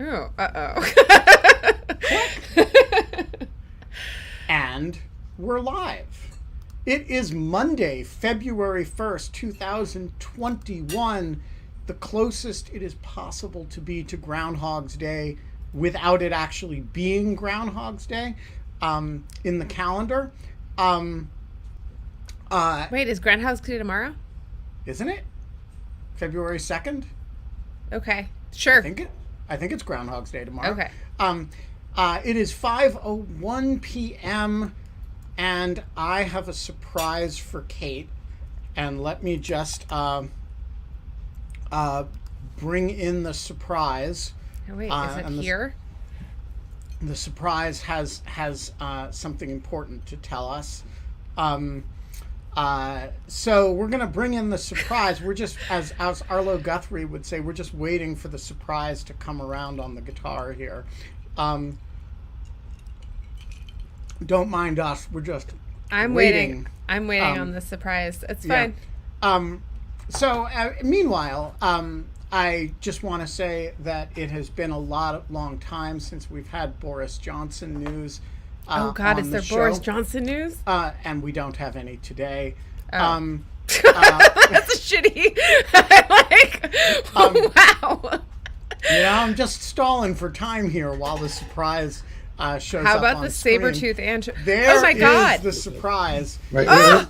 Oh, uh-oh. And we're live. It is Monday, February 1st, 2021, the closest it is possible to be to Groundhog's Day without it actually being Groundhog's Day in the calendar. Wait, is Groundhog's Day tomorrow? Isn't it? February 2nd? Okay, sure. I think it's Groundhog's Day tomorrow. Okay. It is 5:01 p.m. and I have a surprise for Kate. And let me just bring in the surprise. Oh, wait, is it here? The surprise has something important to tell us. So we're going to bring in the surprise. We're just, as Arlo Guthrie would say, we're just waiting for the surprise to come around on the guitar here. Don't mind us. We're just waiting. I'm waiting on the surprise. It's fine. Meanwhile, I just want to say that it has been a long time since we've had Boris Johnson news. Oh God, is there Boris Johnson news? And we don't have any today. Oh. That's a shitty. Wow. Yeah, I'm just stalling for time here while the surprise shows up. How about on the screen. saber-tooth anchovy? There oh my God. is the surprise. Right.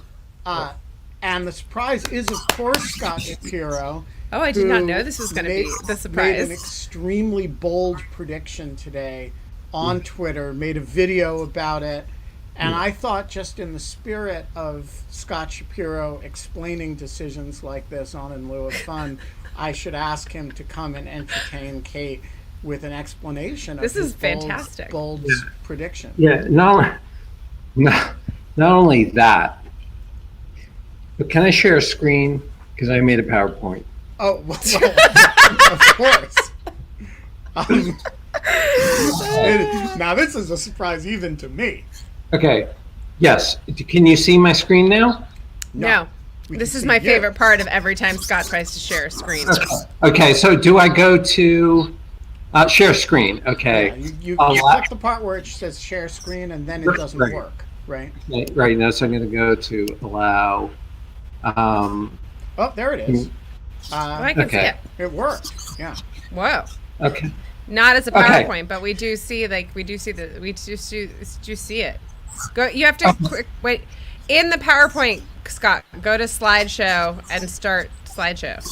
And the surprise is, of course, Scott Shapiro. Oh, I did not know this was going to be the surprise. Made an extremely bold prediction today on Twitter, made a video about it, and I thought, just in the spirit of Scott Shapiro explaining decisions like this on In Lieu of Fun, I should ask him to come and entertain Kate with an explanation of this his is fantastic. bold prediction. Yeah, not only that, but can I share a screen? Because I made a PowerPoint. Oh, well, of course. Now this is a surprise even to me. Okay. Yes. Can you see my screen now? No. This is my favorite part of every time Scott tries to share a screen. Okay. So do I go to share screen? Okay. Yeah, you click the part where it says share screen, and then it doesn't work, right? Right. Now, so I'm going to go to allow. Oh, there it is. I can see it. It worked. Yeah. Whoa. Okay. Not as a PowerPoint, but we do see it. Go. You have to wait in the PowerPoint, Scott. Go to slideshow and start slideshow,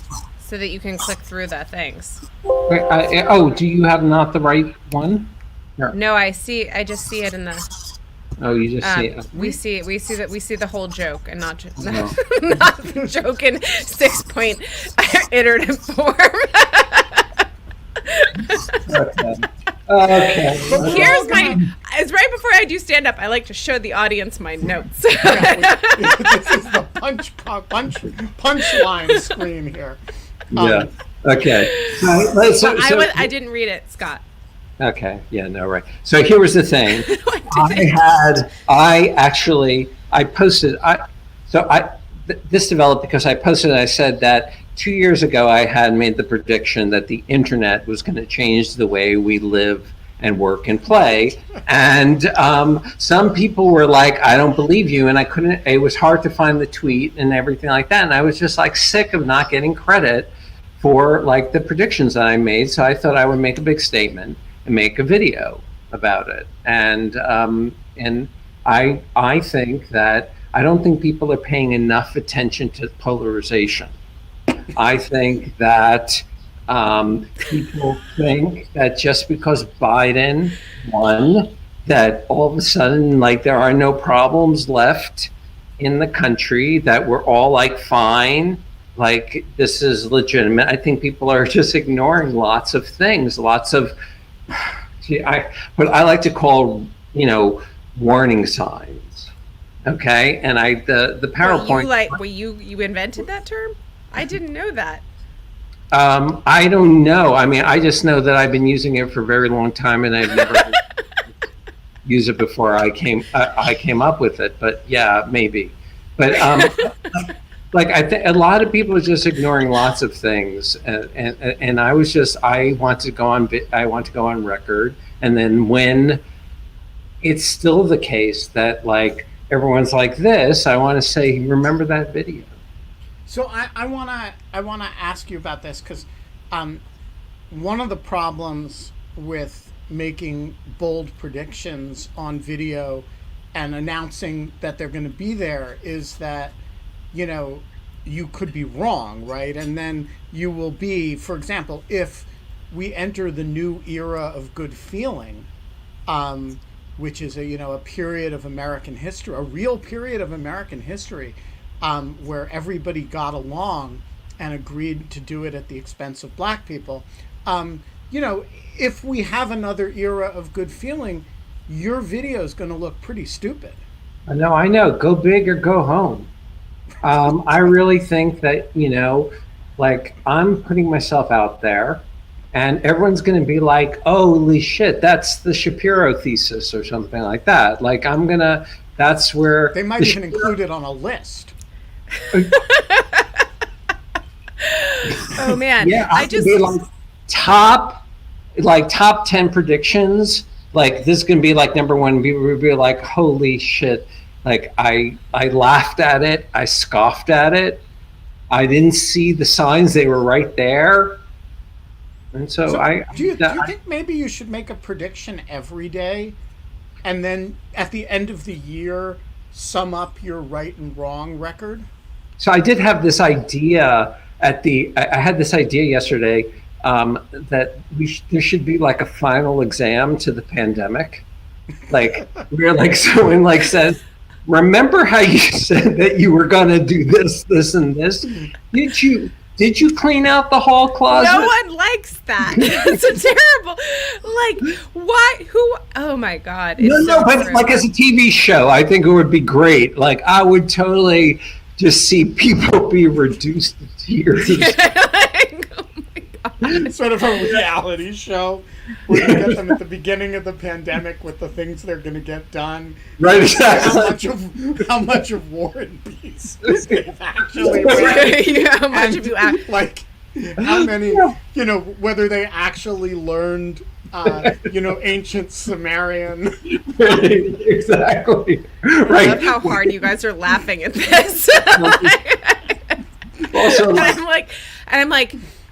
so that you can click through the things. Wait, do you have not the right one? No, I just see it in the. Oh, you just see it. We see the whole joke and not not the joke in 6-point iterative form. Okay. Here's it's right before I do stand up. I like to show the audience my notes. This is the punchline screen here. Yeah. Okay. I didn't read it, Scott. Okay. Yeah. No. Right. So here was the thing. I posted. This developed because I posted. I said that 2 years ago I had made the prediction that the internet was going to change the way we live and work and play. And some people were like, "I don't believe you," and I couldn't. It was hard to find the tweet and everything like that. And I was just like sick of not getting credit for like the predictions that I made. So I thought I would make a big statement and make a video about it. And I think that I don't think people are paying enough attention to polarization. I think that people think that just because Biden won, that all of a sudden, like, there are no problems left in the country, that we're all like fine, like this is legitimate. I think people are just ignoring lots of things, lots of what I like to call, warning signs. Okay, and the PowerPoint. You invented that term? I didn't know that. I don't know. I mean, I just know that I've been using it for a very long time, and I've never used it before I came up with it. But yeah, maybe. But like I think a lot of people are just ignoring lots of things, and I want to go on record, and then when it's still the case that like everyone's like this, I want to say, remember that video. So I wanna ask you about this because one of the problems with making bold predictions on video and announcing that they're going to be there is that, you know, you could be wrong, right? And then you will be, for example, if we enter the new era of good feeling, which is a period of American history, a real period of American history, where everybody got along and agreed to do it at the expense of black people. If we have another era of good feeling, your video is going to look pretty stupid. I know. Go big or go home. I really think that, like I'm putting myself out there and everyone's going to be like, holy shit, that's the Shapiro thesis or something like that. Like that's where they might even include it on a list. Oh man. Yeah, I just be like top 10 predictions. Like this is going to be like number one. People will be like, holy shit. Like I laughed at it. I scoffed at it. I didn't see the signs. They were right there. And so do you think maybe you should make a prediction every day and then at the end of the year sum up your right and wrong record? So I did have this idea I had this idea yesterday that there should be like a final exam to the pandemic. Like where like someone like says, remember how you said that you were going to do this, this, and this? Did you clean out the hall closet? No one likes that. It's a terrible, like, why? Who? Oh my God. But like as a TV show, I think it would be great. Like I would totally just see people be reduced to tears. Oh my God. Sort of a reality show where you get them at the beginning of the pandemic with the things they're going to get done. Right, exactly. How much of War and Peace they've actually read. Yeah, how much of you like how many, whether they actually learned, ancient Sumerian. Exactly. Right. I love how hard you guys are laughing at this. Also,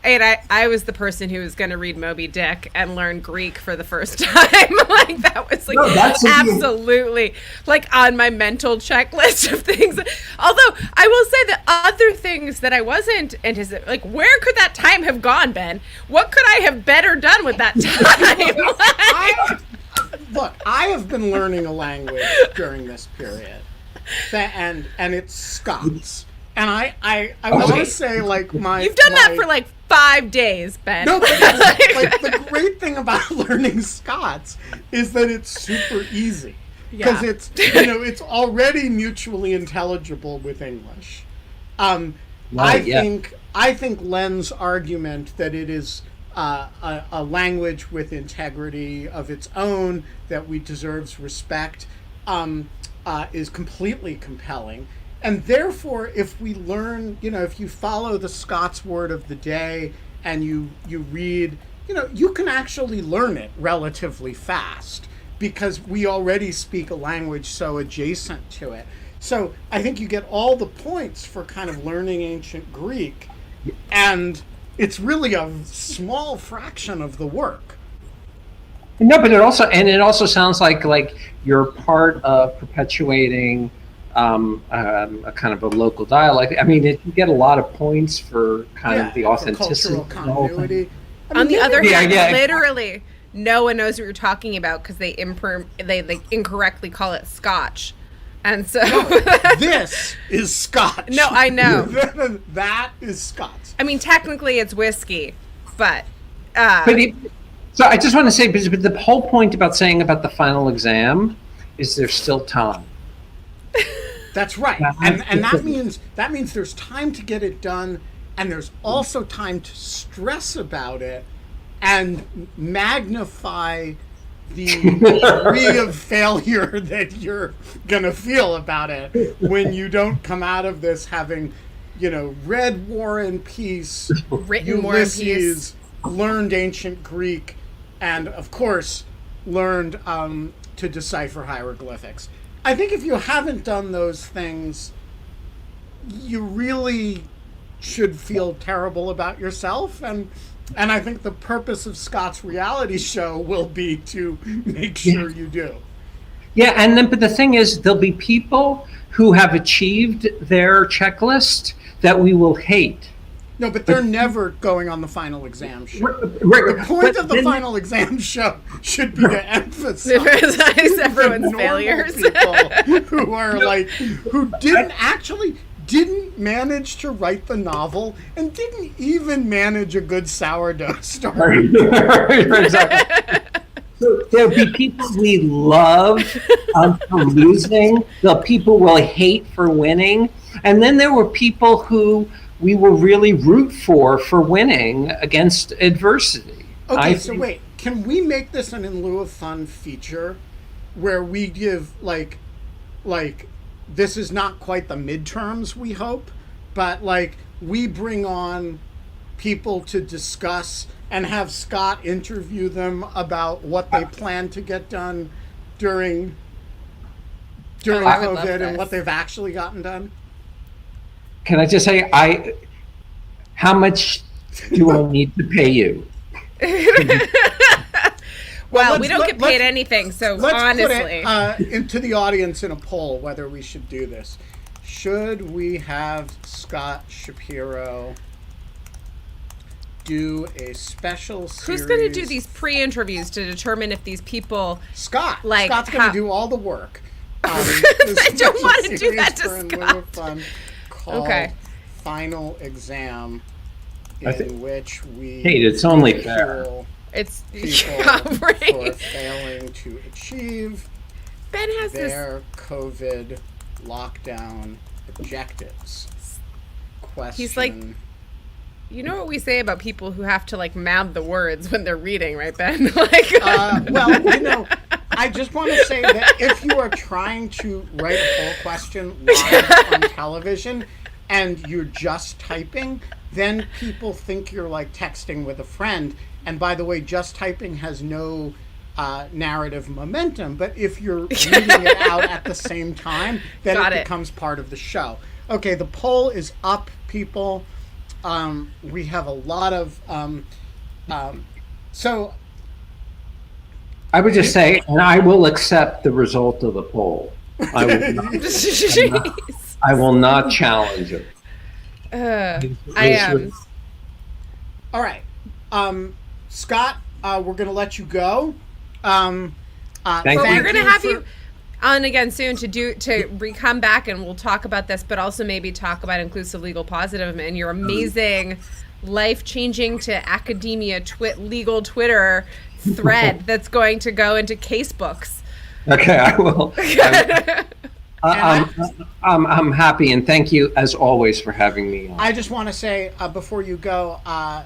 and I was the person who was going to read Moby Dick and learn Greek for the first time. Like that was like absolutely like on my mental checklist of things. Although I will say that other things that I wasn't anticipating, like where could that time have gone, Ben? What could I have better done with that time? Look, I have been learning a language during this period, and it's Scots. And I want to say, like, you've done that for like 5 days, Ben. No, but like the great thing about learning Scots is that it's super easy because it's it's already mutually intelligible with English. I think Len's argument that it is a language with integrity of its own that deserves respect is completely compelling. And therefore, if we learn, if you follow the Scots word of the day and you read, you can actually learn it relatively fast because we already speak a language so adjacent to it. So I think you get all the points for kind of learning ancient Greek, and it's really a small fraction of the work. No, but it also sounds like you're part of perpetuating a kind of a local dialect. I mean, you get a lot of points for kind of the authenticity. Cultural continuity. On the other hand, literally, no one knows what you're talking about because they incorrectly call it Scotch, and so this is Scotch. No, I know that is Scotch. I mean, technically, it's whiskey, but. So I just want to say, but the whole point about saying about the final exam is there's still time. That's right, and that means there's time to get it done, and there's also time to stress about it and magnify the degree of failure that you're gonna feel about it when you don't come out of this having, read War and Peace, written War and Peace, Ulysses, learned ancient Greek, and of course learned to decipher hieroglyphics. I think if you haven't done those things, you really should feel terrible about yourself, and I think the purpose of Scott's reality show will be to make sure you do. Yeah, but the thing is, there'll be people who have achieved their checklist that we will hate. No, but they're never going on the final exam show. The point of the final exam show should be to emphasize everyone's failures. People who are who didn't manage to write the novel and didn't even manage a good sourdough story. Exactly. So there'll be people we love for losing. There'll people we'll hate for winning. And then there were people who we will really root for winning against adversity. Okay, so wait. Can we make this an In Lieu of Fun feature where we give, this is not quite the midterms, we hope, but, we bring on people to discuss and have Scott interview them about what they plan to get done during COVID and what they've actually gotten done? Can I just say, how much do I need to pay you? Well, we don't get paid anything, so honestly. Let's put it into the audience in a poll whether we should do this. Should we have Scott Shapiro do a special series? Who's going to do these pre-interviews to determine if these people... Scott's going to do all the work. I don't want to do that to Scott. Fun called Final Exam, in which we... Hey, it's only fair. It's for failing to achieve their COVID lockdown objectives. Question. He's like, you know what we say about people who have to mouth the words when they're reading, right, Ben? Well, I just want to say that if you are trying to write a poll question live on television and you're just typing, then people think you're texting with a friend. And by the way, just typing has no narrative momentum. But if you're reading it out at the same time, then it becomes part of the show. Okay, the poll is up, people. We have a lot of... so... I would just say, and I will accept the result of the poll. I will not challenge it. All right. Scott, we're going to let you go. Thank you. We're going to have you on again soon to come back, and we'll talk about this, but also maybe talk about inclusive legal positivism and your amazing life-changing to academia legal Twitter thread that's going to go into case books. Okay, I will. I'm happy, and thank you as always for having me on. I just want to say before you go,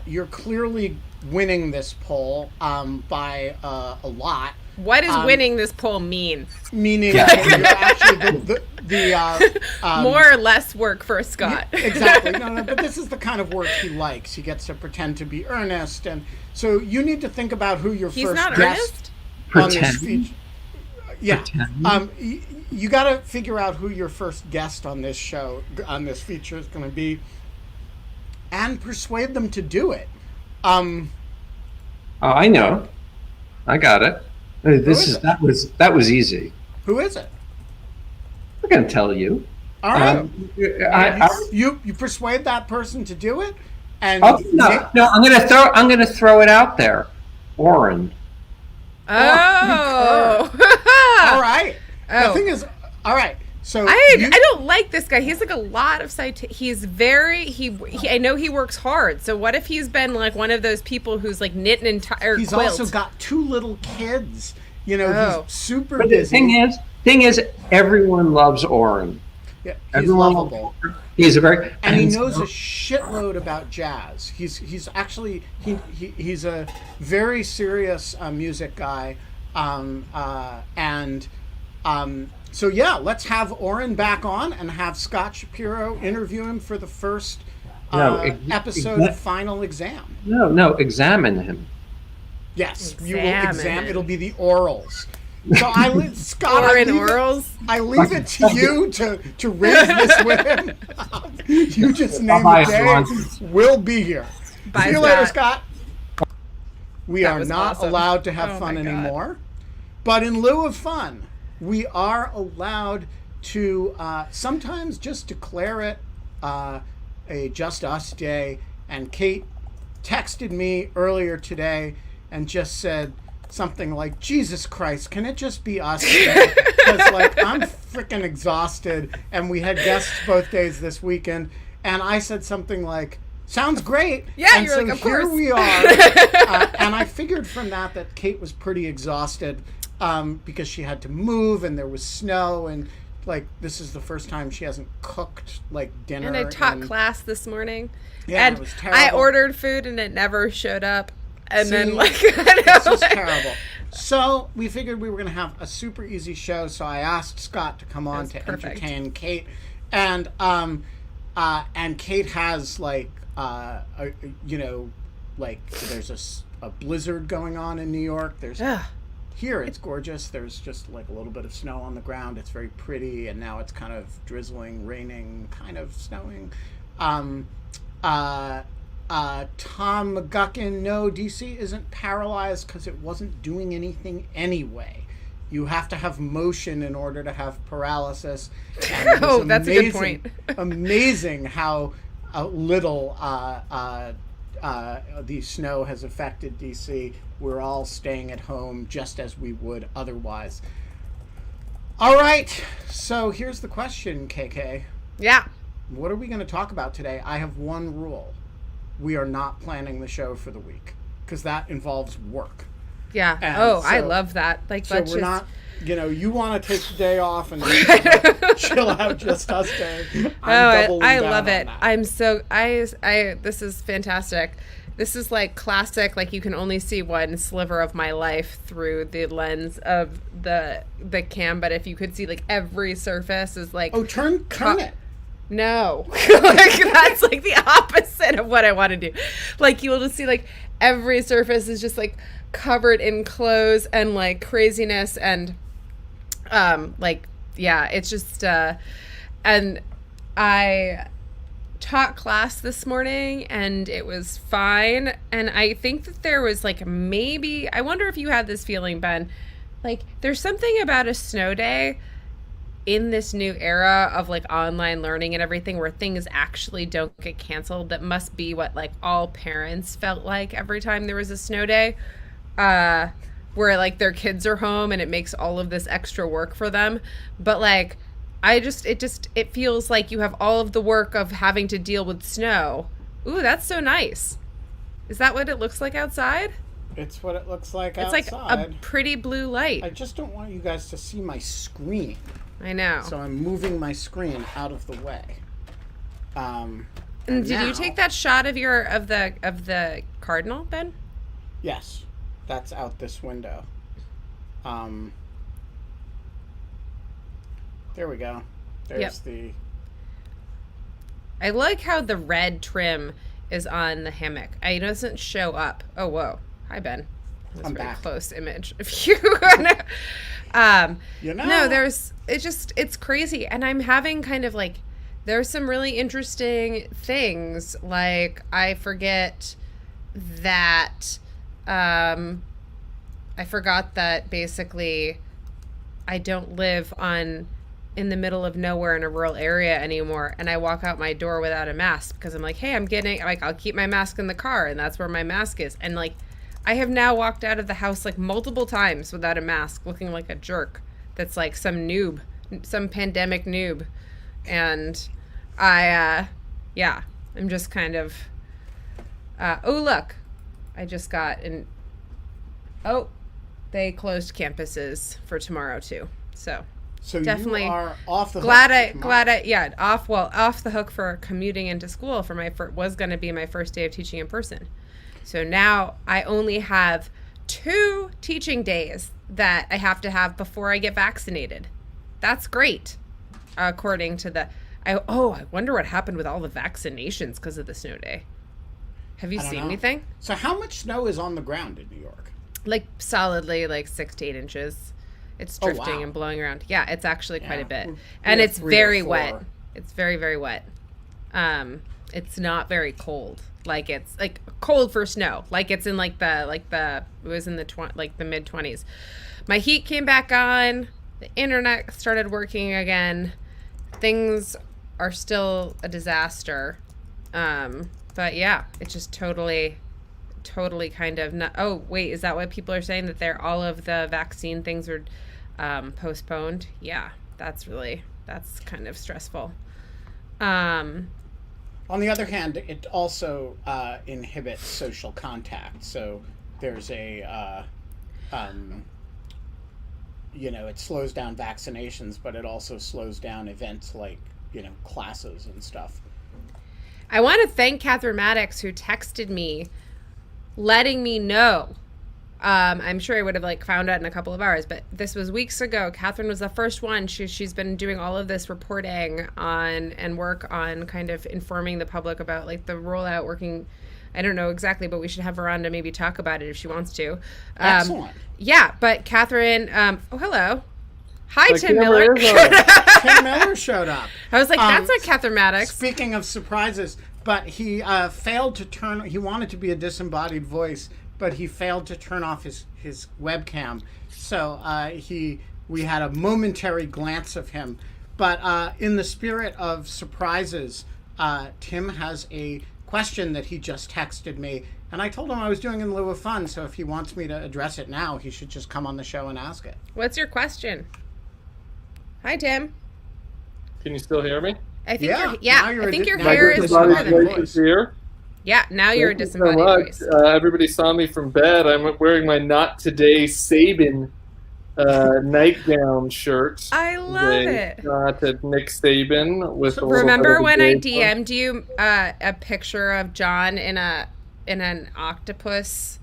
you're clearly winning this poll by a lot. What does winning this poll mean? Meaning that you're actually the more or less work for Scott. Exactly. No, but this is the kind of work he likes. He gets to pretend to be earnest, and so you need to think about who your He's first not guest earnest? on this feature. Yeah. You got to figure out who your first guest on this show, on this feature, is going to be, and persuade them to do it. Oh, I know. I got it. That was easy. Who is it? I'm going to tell you. All right. You persuade that person to do it, and no. I'm going to throw it out there. Wherein. Oh. All right. The thing is, all right. So I don't like this guy. He's a lot of he's very I know he works hard. So what if he's been one of those people who's knit an entire He's quilt? Also got 2 little kids. He's super but busy. The thing is, everyone loves Wherein. Yeah, he's lovable. He's he knows a shitload about jazz. He's actually he's a very serious music guy, and So yeah, let's have Oren back on and have Scott Shapiro interview him for the first episode of Final Exam. No, examine him. Yes, you will examine. It'll be the orals. So Scott, orals. I leave it to you to raise this with him. You just name the day. We'll be here. Bye, See you later, Scott. We are not allowed to have fun anymore, but in lieu of fun, we are allowed to sometimes just declare it a Just Us Day. And Kate texted me earlier today and just said something like, Jesus Christ, can it just be us? Because I'm freaking exhausted, and we had guests both days this weekend, and I said something like, sounds great. Yeah, and you're so like, of here course. we are. And I figured from that Kate was pretty exhausted because she had to move, and there was snow, and this is the first time she hasn't cooked dinner. And I taught class this morning. Yeah, and it was terrible. I ordered food and it never showed up. And then this is terrible. So we figured we were going to have a super easy show. So I asked Scott to come on to entertain Kate, and Kate has there's a blizzard going on in New York. There's here it's gorgeous. There's just a little bit of snow on the ground. It's very pretty, and now it's kind of drizzling, raining, kind of snowing. Tom McGuckin, no, DC isn't paralyzed because it wasn't doing anything anyway. You have to have motion in order to have paralysis. Oh, that's a good point. Amazing how little the snow has affected DC. We're all staying at home just as we would otherwise. All right, so here's the question, KK. Yeah. What are we going to talk about today? I have one rule. We are not planning the show for the week because that involves work. Yeah. And I love that. We're not, you want to take the day off and chill out Just Us Day. I love it. I'm so, this is fantastic. This is classic, you can only see one sliver of my life through the lens of the cam, but if you could see every surface is turn it. No. That's the opposite of what I want to do. You will just see every surface is just covered in clothes and craziness and it's just and I taught class this morning and it was fine, and I think that there was maybe, I wonder if you had this feeling, Ben, there's something about a snow day in this new era of online learning and everything where things actually don't get canceled. That must be what all parents felt every time there was a snow day, where their kids are home and it makes all of this extra work for them. But it feels like you have all of the work of having to deal with snow. Ooh, that's so nice. Is that what it looks like outside? It's what it looks like outside. It's a pretty blue light. I just don't want you guys to see my screen. I know. So I'm moving my screen out of the way. And did you take that shot of the cardinal, Ben? Yes, that's out this window. There we go. There's the. I like how the red trim is on the hammock. It doesn't show up. Oh, whoa! Hi, Ben. That's a very close image of you. No, it's crazy, and I'm having kind of there's some really interesting things. I forget that I forgot that basically I don't live in the middle of nowhere in a rural area anymore, and I walk out my door without a mask because I'm I'll keep my mask in the car, and that's where my mask is. And I have now walked out of the house multiple times without a mask, looking like a jerk that's some noob, some pandemic noob. And I'm just kind of oh, look, I just got they closed campuses for tomorrow too. So definitely you are off the hook. Off the hook for commuting into school for was going to be my first day of teaching in person. So now I only have 2 teaching days that I have to have before I get vaccinated. That's great. According to the, I wonder what happened with all the vaccinations because of the snow day. Have you seen anything? So how much snow is on the ground in New York? Like solidly like 6 to 8 inches. It's drifting and blowing around. Yeah, it's actually quite a bit. And it's very wet. It's very, very wet. It's not very cold. Like it's like cold for snow. Like it's in like the it was in the the mid 20s. My heat came back on. The internet started working again. Things are still a disaster. But yeah, it's just totally kind of not. Oh wait, is that what people are saying, that all of the vaccine things are postponed? Yeah, that's kind of stressful. On the other hand, it also inhibits social contact. So there's a it slows down vaccinations, but it also slows down events like classes and stuff. I want to thank Catherine Maddox, who texted me letting me know. I'm sure I would have found out in a couple of hours, but this was weeks ago. Catherine was the first one. She's been doing all of this reporting on and work on kind of informing the public about the rollout working. I don't know exactly, but we should have her on to maybe talk about it if she wants to. Excellent. Yeah, but Catherine, hello. Hi, Tim Miller. Tim Miller showed up. I was like, that's not Catherine Maddox. Speaking of surprises, but he failed to turn. He wanted to be a disembodied voice, but he failed to turn off his webcam. So we had a momentary glance of him. But in the spirit of surprises, Tim has a question that he just texted me, and I told him I was doing in lieu of fun. So if he wants me to address it now, he should just come on the show and ask it. What's your question? Hi, Tim. Can you still hear me? I think I think your hair is longer than voice. Here. Yeah, now you're a disembodied voice. Everybody saw me from bed. I'm wearing my Not Today Saban nightgown shirt. I love it. Not Nick Saban with. Remember when I DM'd you a picture of John in an octopus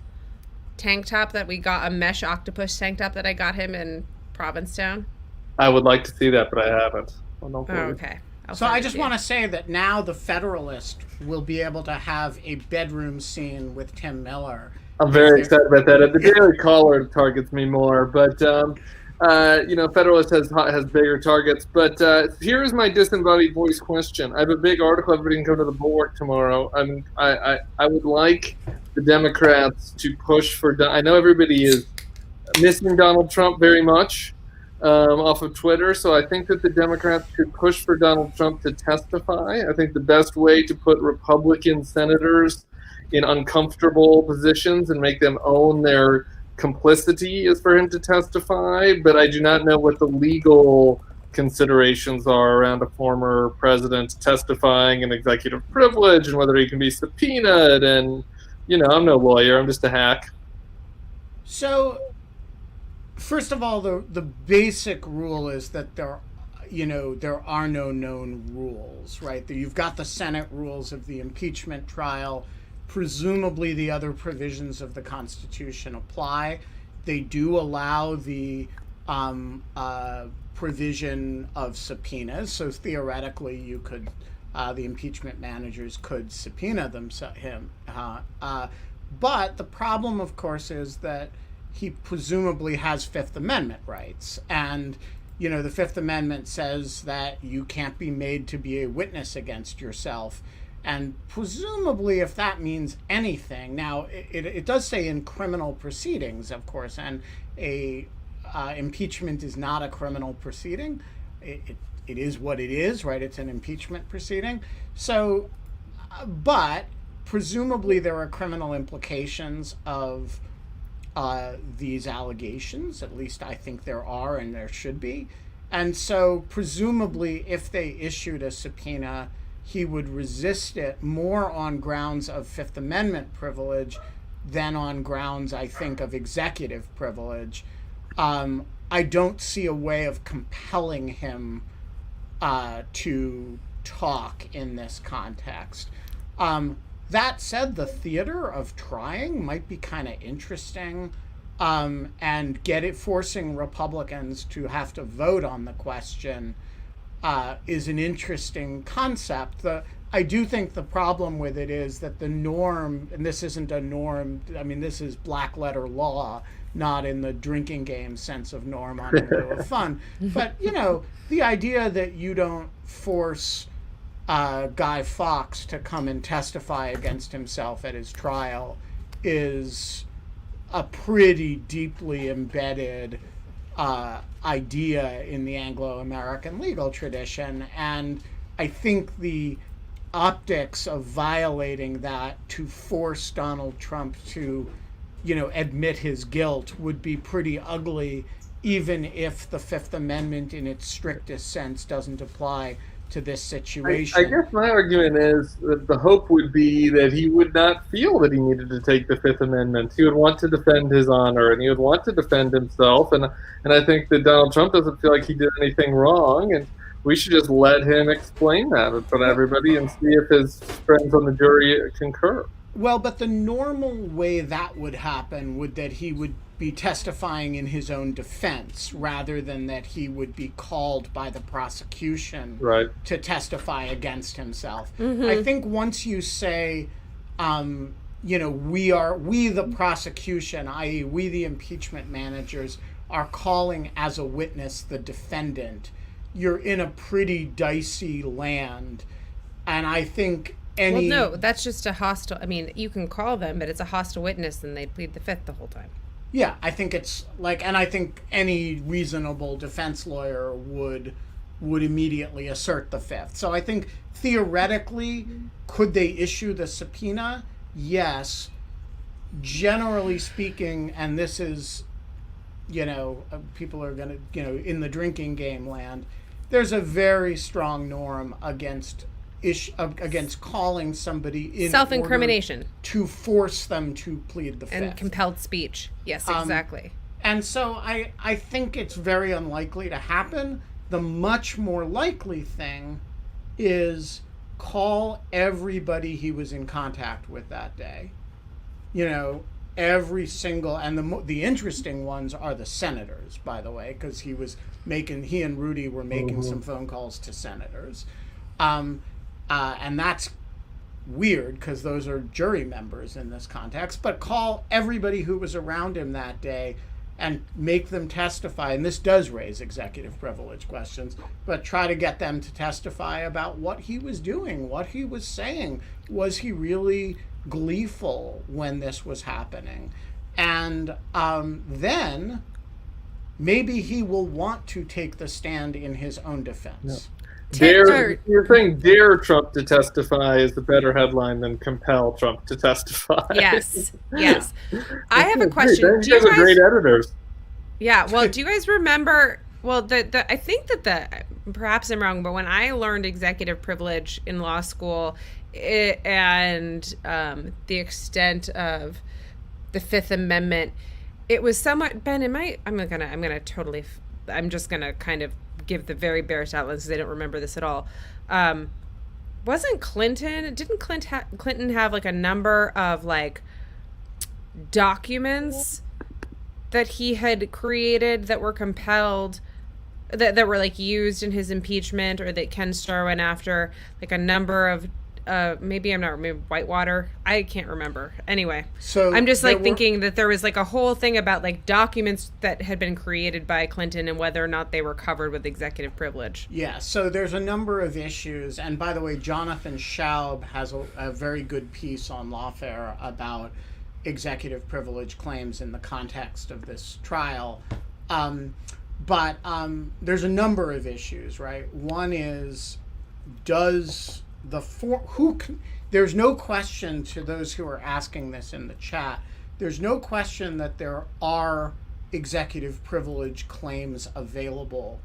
tank top that we got, a mesh octopus tank top that I got him in Provincetown? I would like to see that, but I haven't. Okay. So I just want to say that now the Federalist will be able to have a bedroom scene with Tim Miller. I'm very excited about that. The Daily Caller targets me more, but Federalist has bigger targets. But here is my disembodied voice question. I have a big article. Everybody can come to the Bulwark tomorrow. I would like the Democrats to push for. I know everybody is missing Donald Trump very much. Off of Twitter, so I think that the Democrats should push for Donald Trump to testify. I think the best way to put Republican senators in uncomfortable positions and make them own their complicity is for him to testify, but I do not know what the legal considerations are around a former president testifying in executive privilege and whether he can be subpoenaed, and I'm no lawyer, I'm just a hack. So first of all, the basic rule is that there are no known rules, right? You've got the Senate rules of the impeachment trial. Presumably the other provisions of the Constitution apply. They do allow the provision of subpoenas. So theoretically, you could, the impeachment managers could subpoena him. But the problem, of course, is that he presumably has Fifth Amendment rights. And, the Fifth Amendment says that you can't be made to be a witness against yourself. And presumably, if that means anything, now it does say in criminal proceedings, of course, and impeachment is not a criminal proceeding. It is what it is, right? It's an impeachment proceeding. So, but presumably there are criminal implications of these allegations. At least I think there are, and there should be. And so presumably if they issued a subpoena, he would resist it more on grounds of Fifth Amendment privilege than on grounds, I think, of executive privilege. I don't see a way of compelling him to talk in this context. That said, the theater of trying might be kind of interesting. and forcing Republicans to have to vote on the question is an interesting concept. I do think the problem with it is that the norm, and this isn't a norm, I mean, this is black letter law, not in the drinking game sense of norm on in lieu of fun. But, the idea that you don't force Guy Fawkes to come and testify against himself at his trial is a pretty deeply embedded idea in the Anglo-American legal tradition. And I think the optics of violating that to force Donald Trump to, admit his guilt would be pretty ugly, even if the Fifth Amendment in its strictest sense doesn't apply to this situation. I guess my argument is that the hope would be that he would not feel that he needed to take the Fifth Amendment. He would want to defend his honor, and he would want to defend himself. And I think that Donald Trump doesn't feel like he did anything wrong, and we should just let him explain that in front of everybody and see if his friends on the jury concur. Well, but the normal way that would happen would that he would be testifying in his own defense rather than that he would be called by the prosecution to testify against himself. Mm-hmm. I think once you say, we the prosecution, i.e. we the impeachment managers, are calling as a witness the defendant, you're in a pretty dicey land. And I think Well, no, that's just a hostile, you can call them, but it's a hostile witness and they'd plead the Fifth the whole time. Yeah, I think it's and I think any reasonable defense lawyer would immediately assert the Fifth. So I think theoretically, could they issue the subpoena? Yes. Generally speaking, and this is, people are going to, in the drinking game land, there's a very strong norm against calling somebody in self-incrimination to force them to plead the Fifth. And compelled speech. Yes, exactly. And so I think it's very unlikely to happen. The much more likely thing is call everybody he was in contact with that day. Every single, and the interesting ones are the senators, by the way, because he and Rudy were making some phone calls to senators. And that's weird because those are jury members in this context, but call everybody who was around him that day and make them testify. And this does raise executive privilege questions, but try to get them to testify about what he was doing, what he was saying. Was he really gleeful when this was happening? And then maybe he will want to take the stand in his own defense. You're saying dare Trump to testify is the better headline than compel Trump to testify. Yes. I have a question. You guys are great editors. Yeah. Well, do you guys remember? Well, I think that perhaps I'm wrong, but when I learned executive privilege in law school, and the extent of the Fifth Amendment, it was somewhat. Ben, I'm just gonna kind of give the very barest outlines because I don't remember this at all. Didn't Clinton have like a number of like documents that he had created that were compelled, that were like used in his impeachment, or that Ken Starr went after, like a number of maybe Whitewater. I can't remember. Anyway, so I'm just thinking that there was like a whole thing about like documents that had been created by Clinton and whether or not they were covered with executive privilege. Yeah, so there's a number of issues. And by the way, Jonathan Schaub has a very good piece on Lawfare about executive privilege claims in the context of this trial. But there's a number of issues, right? One is, there's no question, to those who are asking this in the chat, there's no question that there are executive privilege claims available,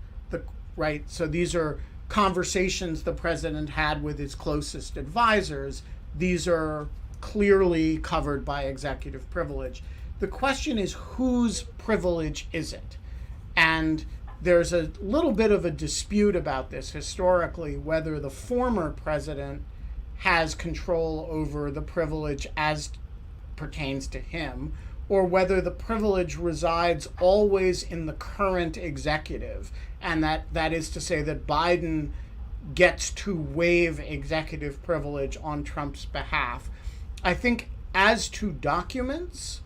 right? So these are conversations the president had with his closest advisors. These are clearly covered by executive privilege. The question is, whose privilege is it? And there's a little bit of a dispute about this historically, whether the former president has control over the privilege as pertains to him, or whether the privilege resides always in the current executive, and that is to say that Biden gets to waive executive privilege on Trump's behalf. I think as to documents,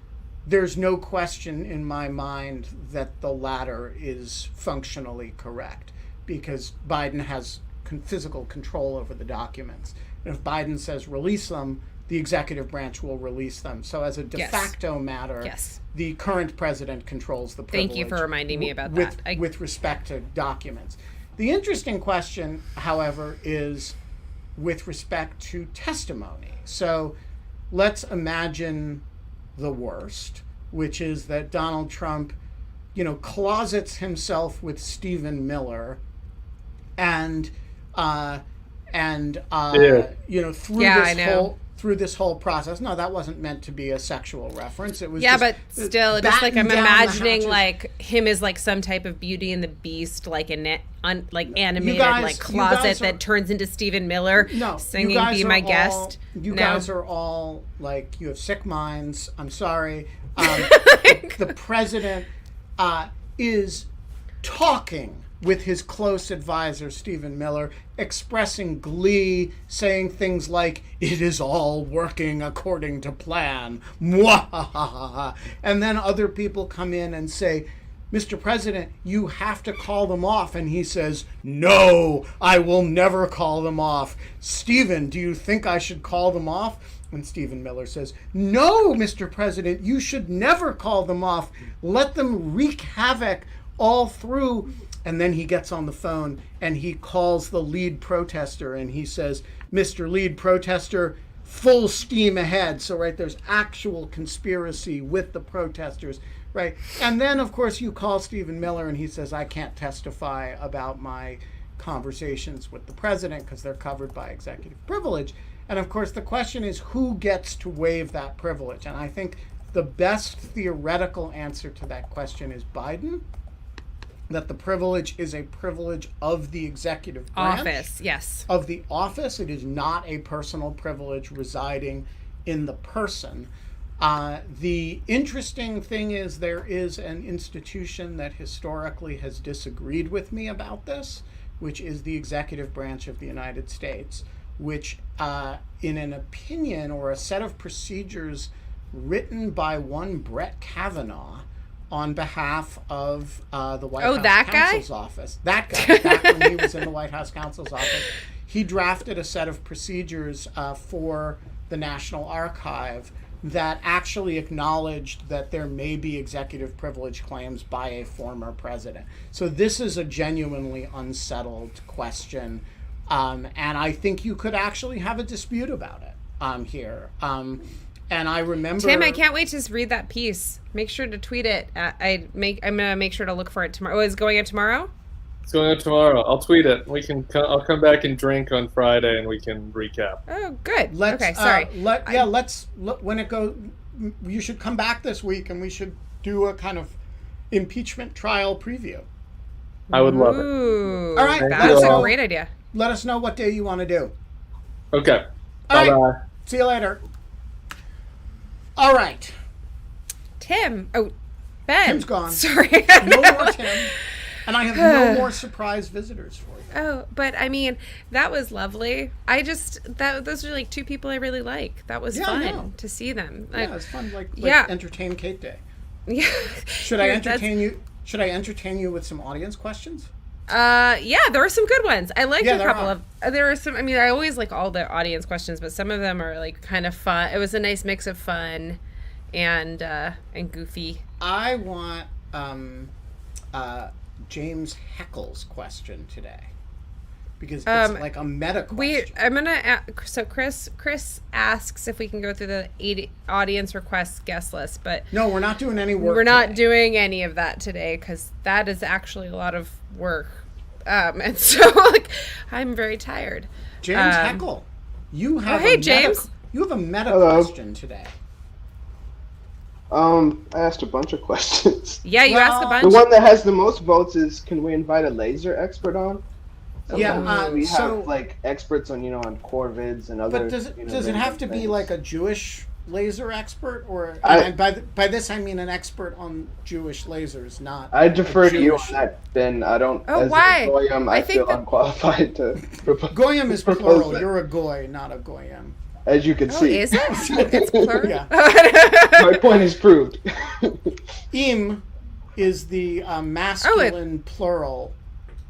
there's no question in my mind that the latter is functionally correct, because Biden has physical control over the documents. And if Biden says release them, the executive branch will release them. So as a de facto matter, the current president controls the privilege. Thank you for reminding me about that. With respect to documents. The interesting question, however, is with respect to testimony. So let's imagine the worst, which is that Donald Trump, closets himself with Stephen Miller and through this whole process. No, that wasn't meant to be a sexual reference. It was but still, just like I'm imagining like him as like some type of Beauty and the Beast, like animated closet that turns into Stephen Miller singing "Be My Guest." You guys are all like, you have sick minds. I'm sorry. The president is talking with his close advisor, Stephen Miller, expressing glee, saying things like, "It is all working according to plan." Mwahaha. And then other people come in and say, "Mr. President, you have to call them off." And he says, "No, I will never call them off. Stephen, do you think I should call them off?" And Stephen Miller says, "No, Mr. President, you should never call them off. Let them wreak havoc all through." And then he gets on the phone and he calls the lead protester and he says, "Mr. Lead Protester, full steam ahead." So, right, there's actual conspiracy with the protesters, right? And then, of course, you call Stephen Miller and he says, "I can't testify about my conversations with the president because they're covered by executive privilege." And, of course, the question is, who gets to waive that privilege? And I think the best theoretical answer to that question is Biden. That the privilege is a privilege of the executive branch. Office, yes. Of the office. It is not a personal privilege residing in the person. The interesting thing is there is an institution that historically has disagreed with me about this, which is the executive branch of the United States, which in an opinion or a set of procedures written by one Brett Kavanaugh, on behalf of the White House Counsel's office. That guy, back when he was in the White House Counsel's office, he drafted a set of procedures for the National Archive that actually acknowledged that there may be executive privilege claims by a former president. So this is a genuinely unsettled question, and I think you could actually have a dispute about it here. And I remember, Tim, I can't wait to read that piece. Make sure to tweet it. I'm gonna make sure to look for it tomorrow. Oh, is it going out tomorrow? It's going out tomorrow. I'll tweet it. I'll come back and drink on Friday, and we can recap. Oh, good. Okay, sorry. When it goes, you should come back this week, and we should do a kind of impeachment trial preview. I would love it. All right, that's a great idea. Let us know what day you want to do. Okay. Bye bye. See you later. All right. Tim. Oh, Ben. Tim's gone. Sorry. No more Tim. And I have no more surprise visitors for you. Oh, but I mean, that was lovely. Those are like two people I really like. That was fun to see them. Yeah, it's fun. Like entertain Kate Day. Yeah. Should I entertain you? Should I entertain you with some audience questions? Yeah, there were some good ones. I liked a couple of. There were some. I mean, I always like all the audience questions, but some of them are like kind of fun. It was a nice mix of fun and goofy. I want James Heckle's question today because it's like a meta question. So Chris asks if we can go through the 80 audience requests guest list, but no, we're not doing any work. We're not doing any of that today because that is actually a lot of work. And so, I'm very tired. James Heckle, you have James. You have a meta question today. I asked a bunch of questions. Yeah, you asked a bunch. The one that has the most votes is, can we invite a laser expert on? Sometimes we have experts on on corvids and other. But does it have to be like a Jewish laser expert, or and by this I mean an expert on Jewish lasers, not. I defer to you on that, Ben. I don't. Oh, as why? A goyim, I feel unqualified to propose. Goyim is plural. You're a goy, not a goyim. As you can see. Is it? It's plural. Yeah. My point is proved. Im is the masculine plural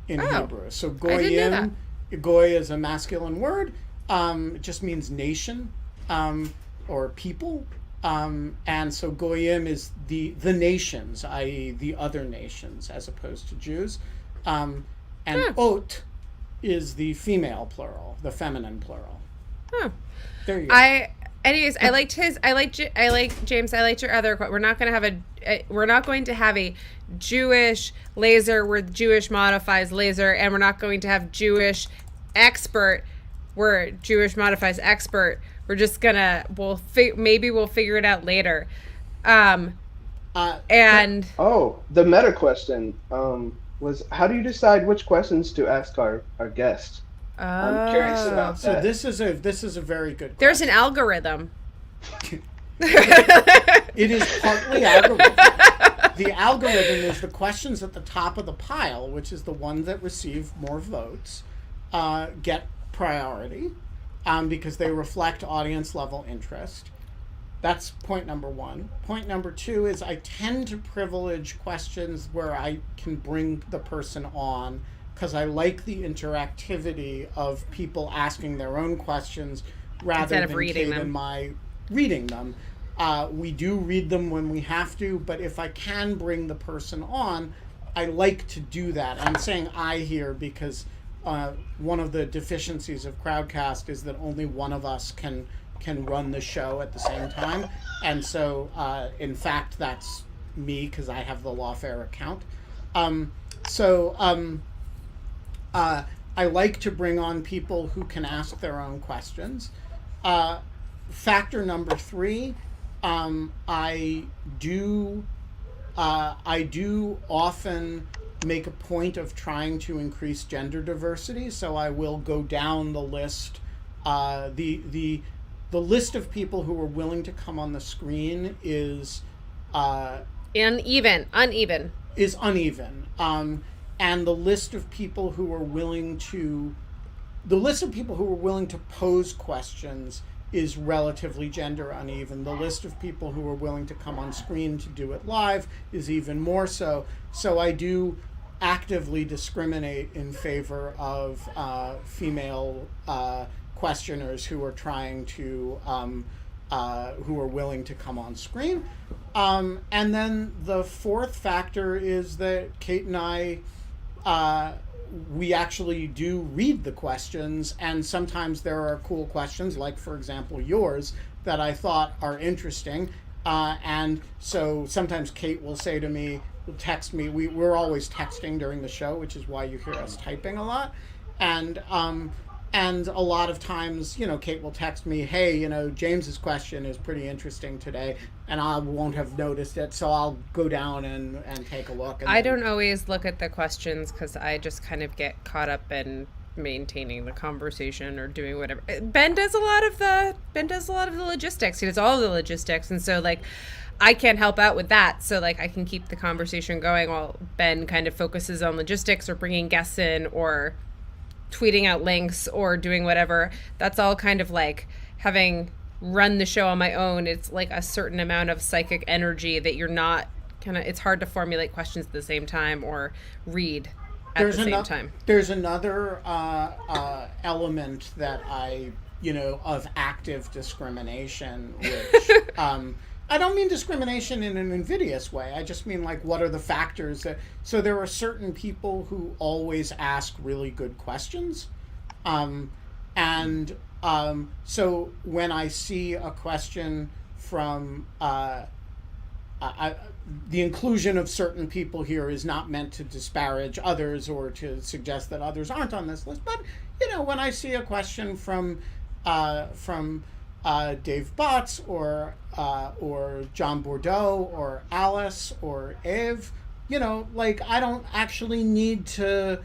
in Hebrew. So goyim, goy is a masculine word. It just means nation or people. And so goyim is the nations, i.e. the other nations, as opposed to Jews. And ot is the female plural, the feminine plural. There you go. Anyways, I like James. I liked your other quote. We're not going to have a Jewish laser where Jewish modifies laser, and we're not going to have Jewish expert where Jewish modifies expert. We're just gonna maybe we'll figure it out later. And the meta question was, how do you decide which questions to ask our guest? I'm curious about that. So this is a very good question. There's an algorithm. It is partly algorithm. The algorithm is the questions at the top of the pile, which is the ones that receive more votes, get priority, because they reflect audience level interest. That's point number one. Point number two is I tend to privilege questions where I can bring the person on, because I like the interactivity of people asking their own questions rather than Kate and my reading them. We do read them when we have to, but if I can bring the person on, I like to do that. I'm saying I here because one of the deficiencies of Crowdcast is that only one of us can run the show at the same time. And so, in fact, that's me because I have the Lawfare account. I like to bring on people who can ask their own questions. Factor number three, I do often make a point of trying to increase gender diversity, so I will go down the list. The list of people who are willing to come on the screen is uneven. Is uneven. And the list of people who are willing to pose questions is relatively gender uneven. The list of people who are willing to come on screen to do it live is even more so. So I do actively discriminate in favor of female questioners who are trying to who are willing to come on screen. And then the fourth factor is that Kate and I we actually do read the questions, and sometimes there are cool questions, like for example yours, that I thought are interesting, and so sometimes Kate will say to me, text me, we're always texting during the show, which is why you hear us typing a lot, and a lot of times, Kate will text me, hey, James's question is pretty interesting today, and I won't have noticed it, so I'll go down and take a look. I don't always look at the questions because I just kind of get caught up in maintaining the conversation or doing whatever. Ben does a lot of the logistics. He does all of the logistics, and so I can't help out with that. So I can keep the conversation going while Ben kind of focuses on logistics or bringing guests in or tweeting out links or doing whatever. That's all kind of having run the show on my own. It's a certain amount of psychic energy that you're not it's hard to formulate questions at the same time or read at the same time. There's another element that of active discrimination, which I don't mean discrimination in an invidious way. I just mean what are the factors that... So there are certain people who always ask really good questions. So when I see a question from... the inclusion of certain people here is not meant to disparage others or to suggest that others aren't on this list. But, when I see a question from Dave Botts or John Bordeaux or Alice or Eve, I don't actually need to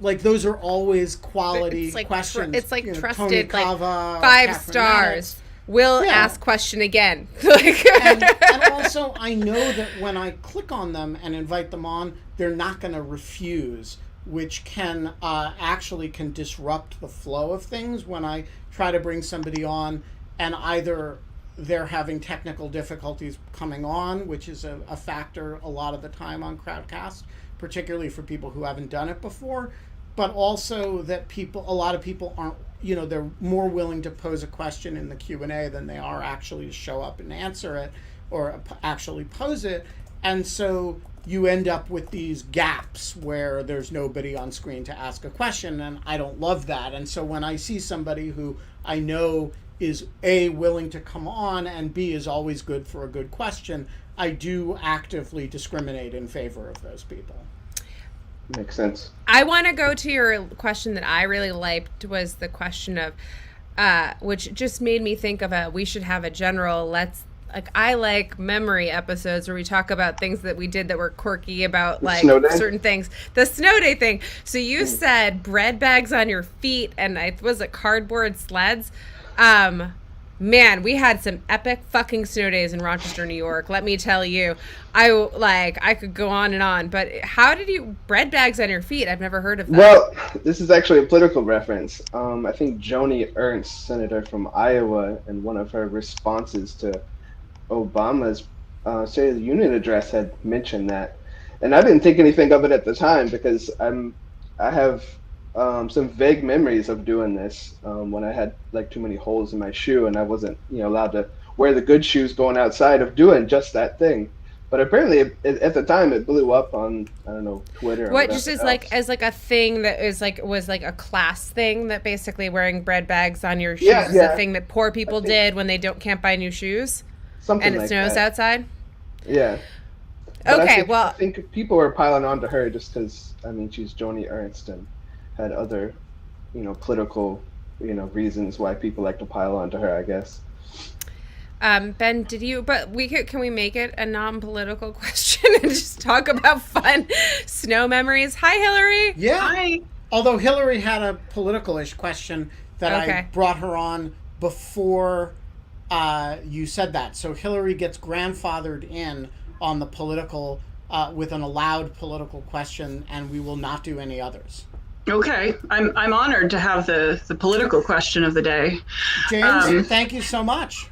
those are always quality questions. It's trusted, Tony Cava, 5 Catherine stars. will ask question again. and also, I know that when I click on them and invite them on, they're not going to refuse, which can actually can disrupt the flow of things when I try to bring somebody on and either they're having technical difficulties coming on, which is a factor a lot of the time on Crowdcast, particularly for people who haven't done it before, but also that a lot of people aren't, they're more willing to pose a question in the Q&A than they are actually to show up and answer it or actually pose it. And so you end up with these gaps where there's nobody on screen to ask a question, and I don't love that. And so when I see somebody who I know is A, willing to come on, and B, is always good for a good question, I do actively discriminate in favor of those people. Makes sense. I want to go to your question that I really liked, was the question of, which just made me think of we should have a general, I like memory episodes where we talk about things that we did that were quirky about certain things. The snow day thing. So you said bread bags on your feet and was it cardboard sleds? Man, we had some epic fucking snow days in Rochester, New York. Let me tell you, I could go on and on, but how did you bread bags on your feet? I've never heard of that. Well, this is actually a political reference. I think Joni Ernst, senator from Iowa, in one of her responses to Obama's State of the Union address had mentioned that, and I didn't think anything of it at the time because I have some vague memories of doing this when I had too many holes in my shoe and I wasn't allowed to wear the good shoes going outside, of doing just that thing. But apparently at the time it blew up on, I don't know, Twitter. What just is as a thing that was a class thing, that basically wearing bread bags on your shoes is a thing that poor people did when they can't buy new shoes. Something and it snows outside? Yeah. But okay, I think people were piling onto her just because, she's Joni Ernst and had other, political, reasons why people like to pile onto her, I guess. Ben, can we make it a non-political question and just talk about fun snow memories? Hi, Hillary. Yeah. Hi. Although Hillary had a political-ish question that I brought her on before you said that. So Hillary gets grandfathered in on the political, with an allowed political question, and we will not do any others. Okay, I'm honored to have the political question of the day. James, thank you so much.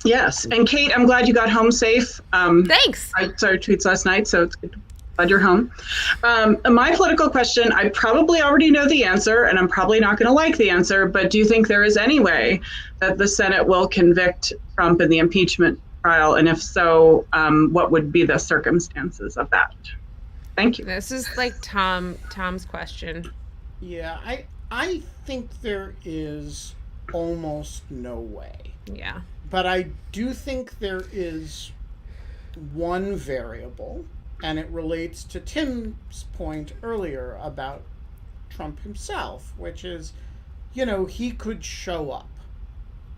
Yes, and Kate, I'm glad you got home safe. Thanks. I saw your tweets last night, so it's good. Glad you're home. My political question, I probably already know the answer, and I'm probably not going to like the answer, but do you think there is any way that the Senate will convict Trump in the impeachment trial? And if so, what would be the circumstances of that? Thank you. This is Tom's question. Yeah, I think there is almost no way. Yeah. But I do think there is one variable, and it relates to Tim's point earlier about Trump himself, which is, he could show up.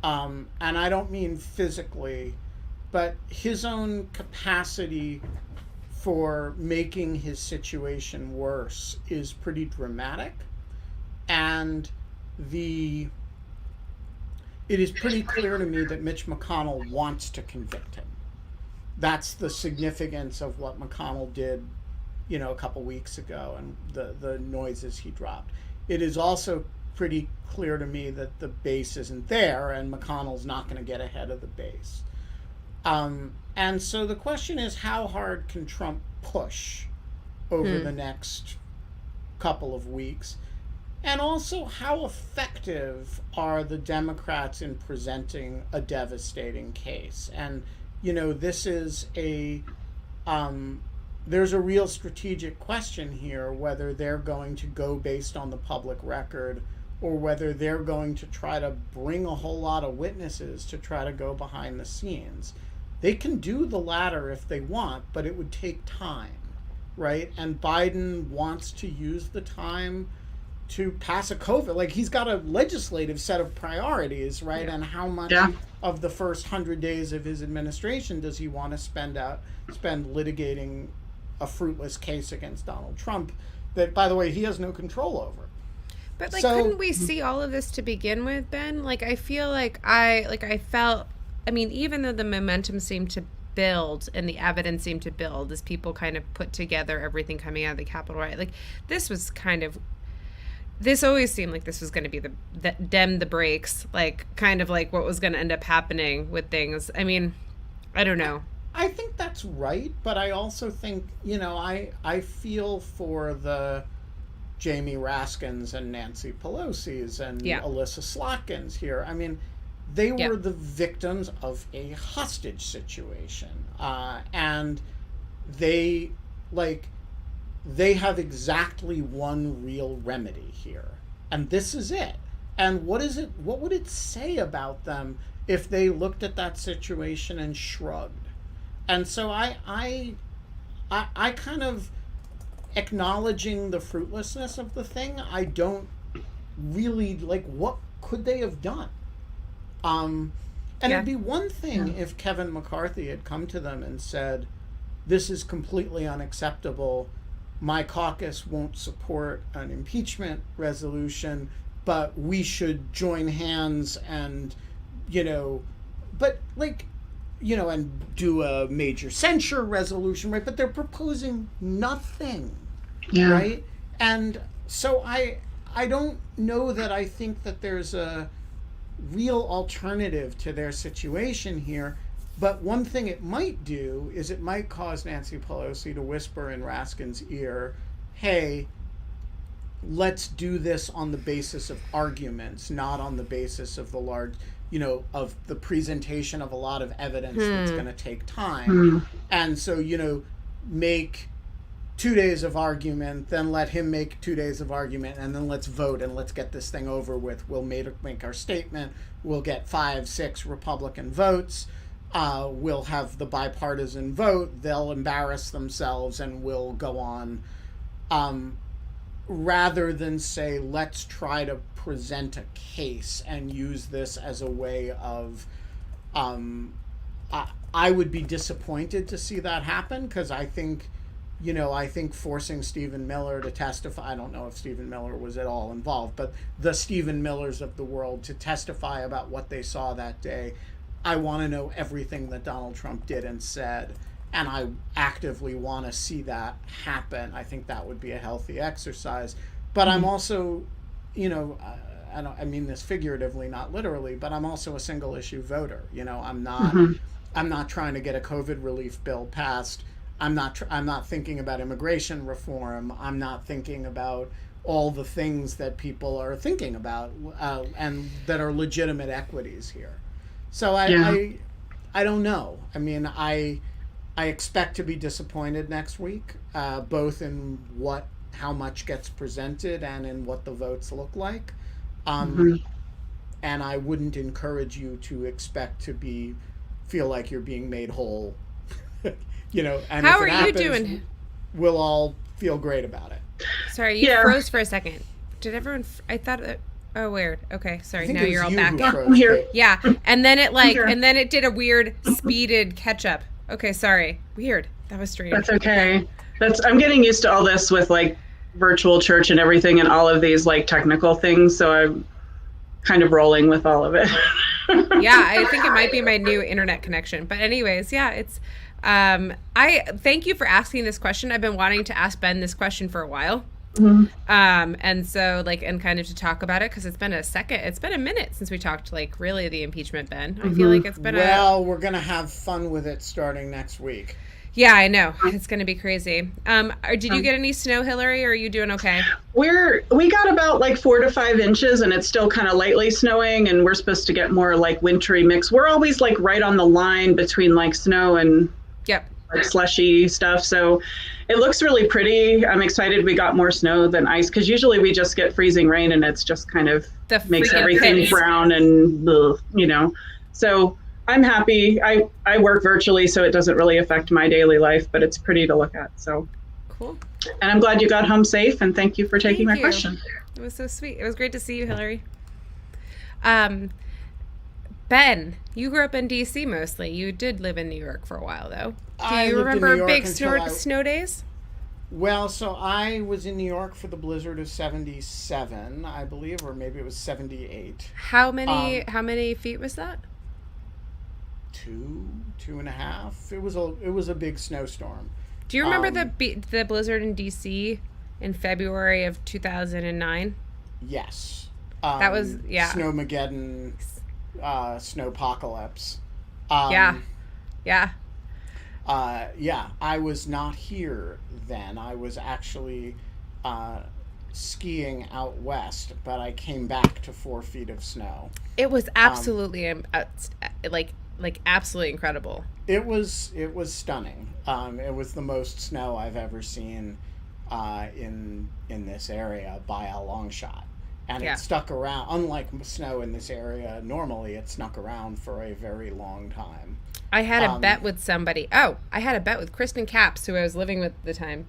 And I don't mean physically, but his own capacity for making his situation worse is pretty dramatic. And it is pretty clear to me that Mitch McConnell wants to convict him. That's the significance of what McConnell did, a couple weeks ago, and the noises he dropped. It is also pretty clear to me that the base isn't there, and McConnell's not going to get ahead of the base. And so the question is, how hard can Trump push over the next couple of weeks? And also, how effective are the Democrats in presenting a devastating case? And, this is there's a real strategic question here, whether they're going to go based on the public record or whether they're going to try to bring a whole lot of witnesses to try to go behind the scenes. They can do the latter if they want, but it would take time, right? And Biden wants to use the time to pass a COVID, he's got a legislative set of priorities, right? Yeah. And how much of the first 100 days of his administration does he want to spend litigating a fruitless case against Donald Trump that, by the way, he has no control over? But couldn't we see all of this to begin with, Ben? I feel I felt, I mean, even though the momentum seemed to build and the evidence seemed to build as people kind of put together everything coming out of the Capitol riot, this was this always seemed like this was going to be the dem the brakes, kind of what was going to end up happening with things. I mean, I don't know. I think that's right, but I also think, I feel for the Jamie Raskins and Nancy Pelosi's and Alyssa Slotkins here. I mean, they were the victims of a hostage situation. And they have exactly one real remedy here. And this is it. And what would it say about them if they looked at that situation and shrugged? And so I kind of, acknowledging the fruitlessness of the thing, I don't really what could they have done? It'd be one thing if Kevin McCarthy had come to them and said, this is completely unacceptable. My caucus won't support an impeachment resolution, but we should join hands and, and do a major censure resolution, right? But they're proposing nothing, right? And so I don't know that I think that there's a real alternative to their situation here. But one thing it might do is it might cause Nancy Pelosi to whisper in Raskin's ear, hey, let's do this on the basis of arguments, not on the basis of the large, of the presentation of a lot of evidence that's going to take time. And so, make 2 days of argument, then let him make 2 days of argument, and then let's vote and let's get this thing over with. We'll make our statement. We'll get 5-6 Republican votes. We'll have the bipartisan vote. They'll embarrass themselves and we'll go on. Rather than say, let's try to present a case and use this as a way of, I would be disappointed to see that happen, because I think forcing Stephen Miller to testify, I don't know if Stephen Miller was at all involved, but the Stephen Millers of the world to testify about what they saw that day, I want to know everything that Donald Trump did and said, and I actively want to see that happen. I think that would be a healthy exercise. But I'm also, I mean this figuratively, not literally, but I'm also a single issue voter. I'm not trying to get a COVID relief bill passed. I'm not thinking about immigration reform. I'm not thinking about all the things that people are thinking about and that are legitimate equities here. So I don't know. I mean, I expect to be disappointed next week, both in how much gets presented and in what the votes look like. And I wouldn't encourage you to expect to feel like you're being made whole. And how if are it happens, you doing? We'll all feel great about it. Sorry, you froze for a second. Did everyone? I thought that. Oh, weird. Okay, sorry. Now you're all back. I'm here. Yeah, and then it did a weird speeded catch up. Okay, sorry. Weird. That was strange. That's okay. I'm getting used to all this with virtual church and everything and all of these technical things. So I'm kind of rolling with all of it. Yeah, I think it might be my new internet connection. But anyways, yeah, it's. I thank you for asking this question. I've been wanting to ask Ben this question for a while. And so and kind of to talk about it, because it's been a minute since we talked really the impeachment, Ben. I feel like it's been we're gonna have fun with it starting next week. Yeah, I know. It's gonna be crazy. Did you get any snow, Hillary, or are you doing okay? We got about 4 to 5 inches, and it's still kind of lightly snowing, and we're supposed to get more wintry mix. We're always right on the line between snow and slushy stuff, so it looks really pretty. I'm excited we got more snow than ice, because usually we just get freezing rain and it's just kind of makes everything brown and so I'm happy. I work virtually, so it doesn't really affect my daily life, but it's pretty to look at. So cool. And I'm glad you got home safe, and thank you for taking my question. It was so sweet. It was great to see you, Hillary. Ben, you grew up in DC mostly. You did live in New York for a while, though. Do you remember big snow days? Well, so I was in New York for the blizzard of '77, I believe, or maybe it was '78. How many feet was that? Two and a half. It was a big snowstorm. Do you remember Um, the blizzard in DC in February of 2009? yes. That was Snowmageddon, snowpocalypse. Yeah. Yeah. Yeah, I was not here then. I was actually skiing out west, but I came back to 4 feet of snow. It was absolutely like absolutely incredible. It was stunning. It was the most snow I've ever seen in this area by a long shot, and Yeah. it stuck around. Unlike snow in this area, normally it snuck around for a very long time. I had a bet with somebody. Oh, I had a bet with Kristen Capps, who I was living with at the time,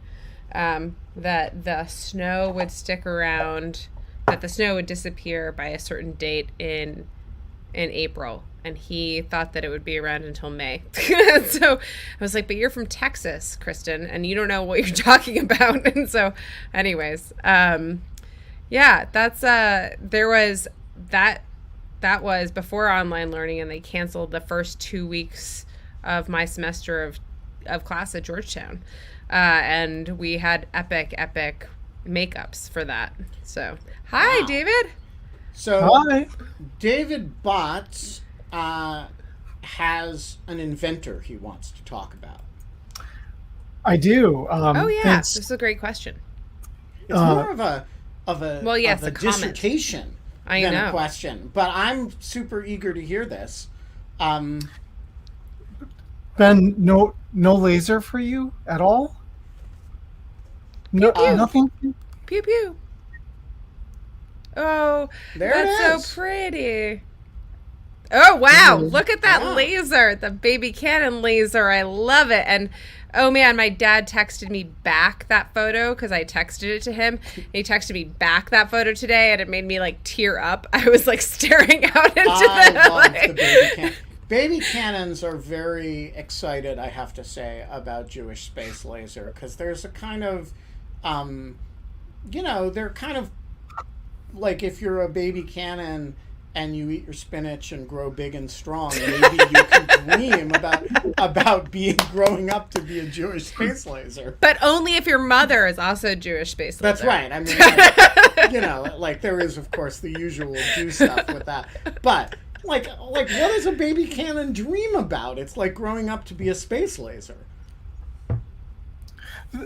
that the snow would stick around, that the snow would disappear by a certain date in April, and he thought that it would be around until May. So I was like, "But you're from Texas, Kristen, and you don't know what you're talking about." And so, anyways, yeah, that's there was that. That was before online learning, and they canceled the first 2 weeks of my semester of class at Georgetown. And we had epic makeups for that. So, hi, Wow. David. So Hi. David Botts has an inventor he wants to talk about. I do. Oh, yeah. Thanks. This is a great question. It's more of a Well, yes, of a a comment. dissertation I than know. a question. But I'm super eager to hear this. Ben, no laser for you at all? No, Pew. nothing. Pew pew. Oh, There it that's is. so pretty. Oh, wow. Look at that Yeah. laser, the baby cannon laser. I love it. And oh man, my dad texted me back that photo because I texted it to him. He texted me back that photo today, and it made me like tear up. I was like staring out into I the love like, the baby cannon. Baby cannons are very excited, I have to say, about Jewish space laser because there's a kind of, they're kind of like if you're a baby cannon and you eat your spinach and grow big and strong, maybe you can dream about growing up to be a Jewish space laser. but only if your mother is also Jewish space That's laser. right. I mean, like there is, of course, the usual Jew stuff with that. But like, what does a baby cannon dream about? It's like growing up to be a space laser.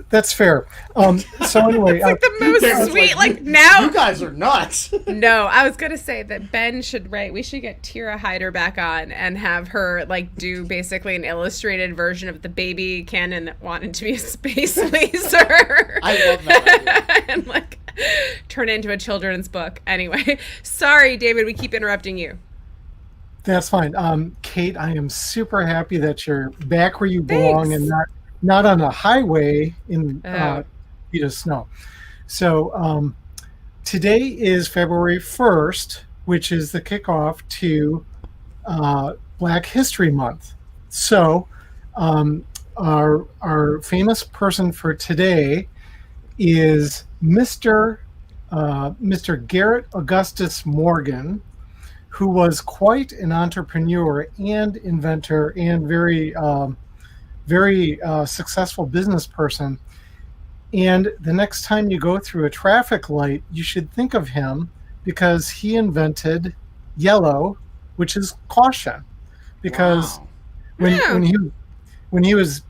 That's fair. So anyway, Like the most It's sweet, like you now. guys are nuts. No, I was gonna say that Ben should write. We should get Tira Hyder back on and have her like do basically an illustrated version of the baby cannon that wanted to be a space laser. I love that idea. And like turn it into a children's book. Anyway, sorry, David. We keep interrupting you. that's fine. Kate, I am super happy that you're back where you belong Thanks. and not on a highway in Oh. feet of snow. So today is February 1st, which is the kickoff to Black History Month. So our famous person for today is Mr. Garrett Augustus Morgan, who was quite an entrepreneur and inventor and very successful business person. And the next time you go through a traffic light, you should think of him because he invented yellow, which is caution. Because Wow. when he was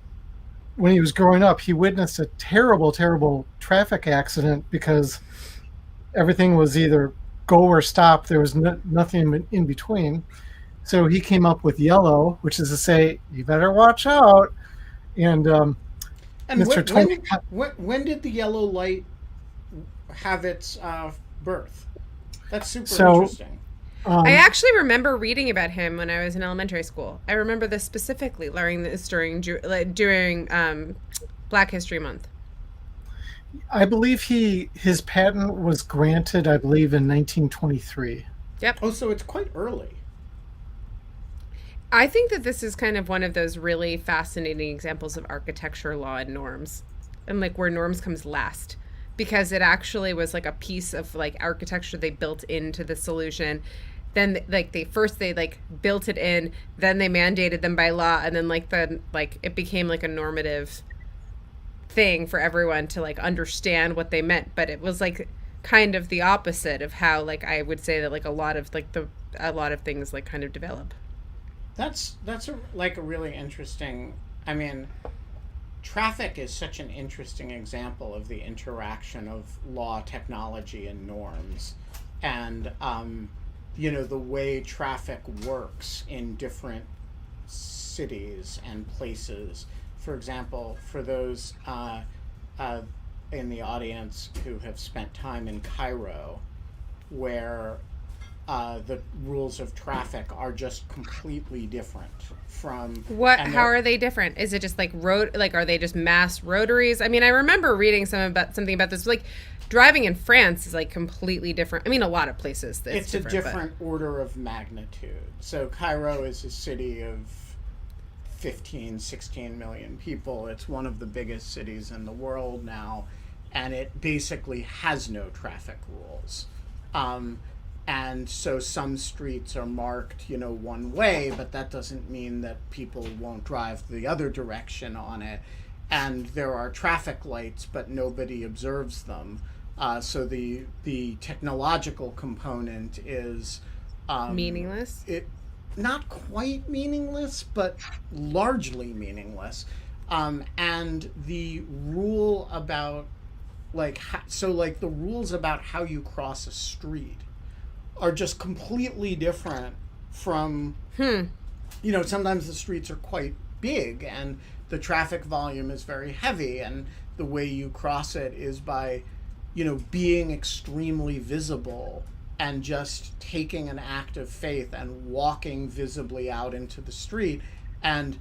growing up, he witnessed a terrible traffic accident because everything was either go or stop. There was nothing in between. So he came up with yellow, which is to say, you better watch out. And And Mr. Tony, when did the yellow light have its birth? That's super So- interesting. I actually remember reading about him when I was in elementary school. I remember this specifically, learning this during Black History Month. I believe his patent was granted, I believe, in 1923. Oh, so it's quite early. I think that this is kind of one of those really fascinating examples of architecture law and norms. and like where norms comes last, because it actually was like a piece of like architecture they built into the solution. Then like they like built it in, then they mandated them by law, and then like it became like a normative thing for everyone to like understand what they meant. But it was like kind of the opposite of how like I would say that like a lot of things like kind of develop. That's a really interesting, I mean, traffic is such an interesting example of the interaction of law, technology, and norms, and the way traffic works in different cities and places. For example, for those in the audience who have spent time in Cairo, where the rules of traffic are just completely different from how are they different? Is it just like are they just mass rotaries? I mean, I remember reading something about this, like driving in France is like completely different. I mean, a lot of places it's a different order of magnitude. So Cairo is a city of 15-16 million people. It's one of the biggest cities in the world now, and it basically has no traffic rules. And so some streets are marked, one way, but that doesn't mean that people won't drive the other direction on it. And there are traffic lights, but nobody observes them. So the technological component is meaningless. Not quite meaningless, but largely meaningless. And the rule about the rules about how you cross a street are just completely different from, sometimes the streets are quite big and the traffic volume is very heavy, and the way you cross it is by, being extremely visible and just taking an act of faith and walking visibly out into the street, and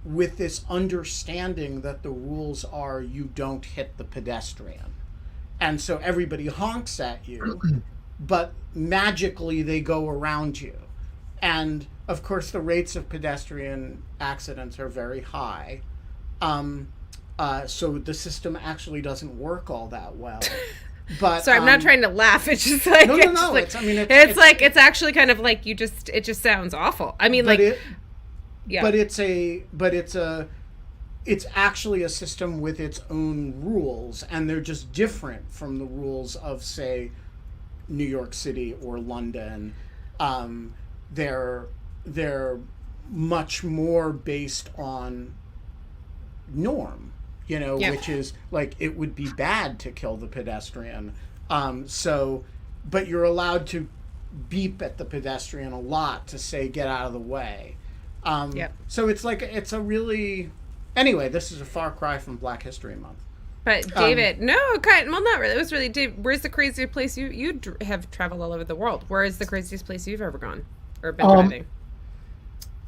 with this understanding that the rules are you don't hit the pedestrian. And so everybody honks at you, but magically they go around you. And of course the rates of pedestrian accidents are very high. So the system actually doesn't work all that well. But sorry, I'm not trying to laugh. It's just like no. It's actually kind of like it just sounds awful. I mean, it's actually a system with its own rules, and they're just different from the rules of, say, New York City or London. They're much more based on norm, which is like it would be bad to kill the pedestrian. But you're allowed to beep at the pedestrian a lot to say get out of the way. So it's a really, anyway, this is a far cry from Black History Month. But David, not really. It was really, Dave, where's the craziest place you have traveled all over the world? Where is the craziest place you've ever gone or been driving?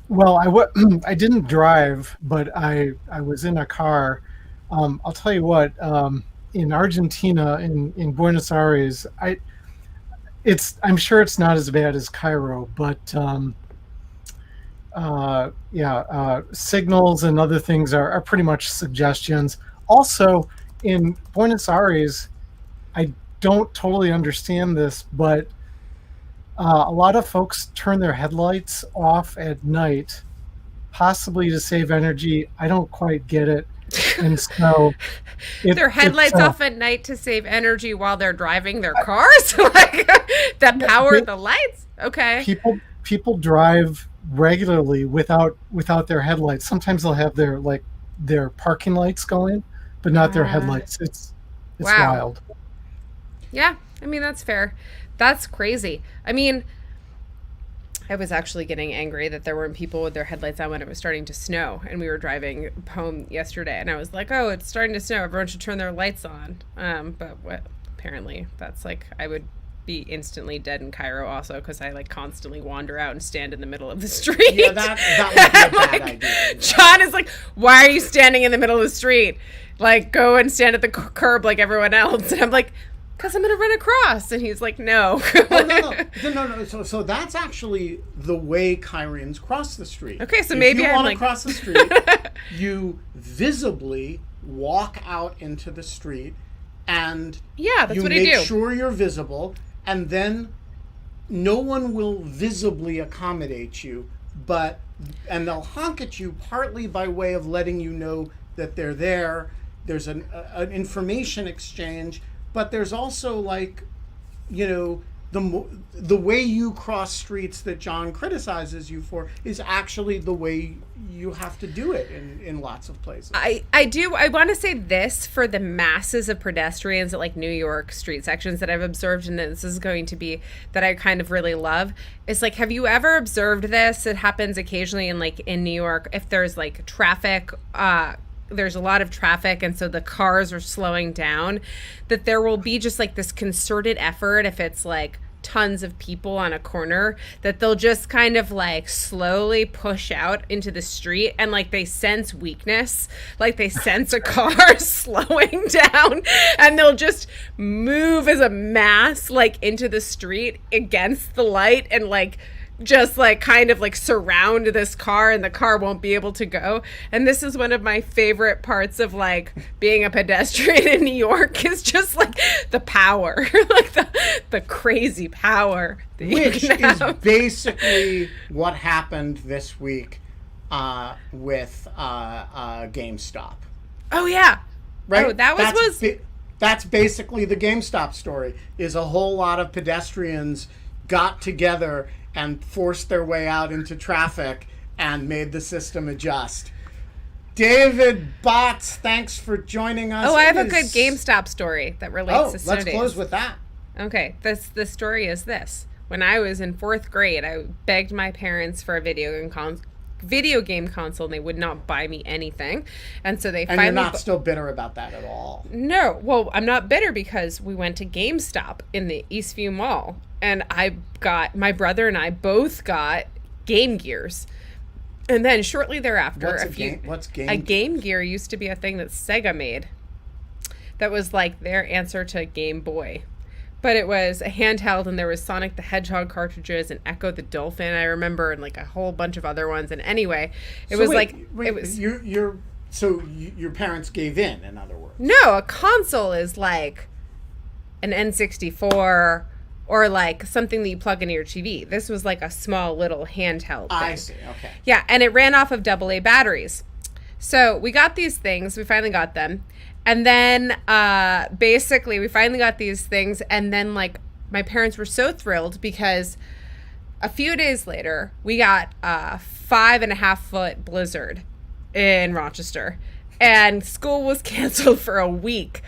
Well, I didn't drive, but I was in a car. I'll tell you what, in Argentina, in Buenos Aires, I'm sure it's not as bad as Cairo, but signals and other things are pretty much suggestions. Also, in Buenos Aires, I don't totally understand this, but a lot of folks turn their headlights off at night, possibly to save energy. I don't quite get it. And so their headlights off at night to save energy while they're driving their cars, that power the lights. Okay. People drive regularly without their headlights. Sometimes they'll have their parking lights going, but not their headlights. It's wild. Yeah, I mean that's fair. That's crazy. I mean, I was actually getting angry that there weren't people with their headlights on when it was starting to snow, and we were driving home yesterday, and I was like, "Oh, it's starting to snow. Everyone should turn their lights on." But apparently, that's like I would be instantly dead in Cairo also because I constantly wander out and stand in the middle of the street. Yeah, that would be a bad idea. John is like, "Why are you standing in the middle of the street? Go and stand at the curb like everyone else." And I'm like, because I'm going to run across. And he's like, no. No. So that's actually the way Cairns cross the street. Okay, so maybe if you want to cross the street, you visibly walk out into the street, and that's you what I make do. sure you're visible, and then no one will visibly accommodate you, and they'll honk at you partly by way of letting you know that they're there. There's an information exchange, but there's also, like, you know, the way you cross streets that John criticizes you for is actually the way you have to do it in lots of places. I want to say this for the masses of pedestrians at, like, New York street sections that I've observed, and this is going to be that I kind of really love, is, like, have you ever observed this? It happens occasionally in New York, if there's, like, traffic, there's a lot of traffic, and so the cars are slowing down, that there will be just, like, this concerted effort, if it's, like, tons of people on a corner, that they'll just kind of, like, slowly push out into the street, and, like, they sense weakness, like they sense a car slowing down, and they'll just move as a mass, like, into the street against the light, and, like, just, like, kind of, like, surround this car, and the car won't be able to go. And this is one of my favorite parts of, like, being a pedestrian in New York, is just, like, the power, like the crazy power that which you can is have. basically what happened this week with GameStop. Oh yeah, Right? Oh, that's basically the GameStop story, is a whole lot of pedestrians got together and forced their way out into traffic and made the system adjust. David Botts, thanks for joining us. Oh, I have a good GameStop story that relates to snow let's days. close with that. Okay, the story is this. When I was in 4th grade, I begged my parents for a video game console, and they would not buy me anything. And so they And finally... you're not still bitter about that at all. No. Well, I'm not bitter, because we went to GameStop in the Eastview Mall, and my brother and I both got Game Gears. And then shortly thereafter, What's Game a Game Gear used to be a thing that Sega made that was like their answer to Game Boy. But it was a handheld, and there was Sonic the Hedgehog cartridges and Echo the Dolphin, I remember, and, like, a whole bunch of other ones. And anyway, your parents gave in other words. No, a console is like an N64 or, like, something that you plug into your TV. This was like a small little handheld thing. I see, okay. Yeah, and it ran off of AA batteries. So we got these things. We finally got them. And then basically we finally got these things. And then, like, my parents were so thrilled because a few days later we got a 5.5-foot blizzard in Rochester. And school was canceled for a week.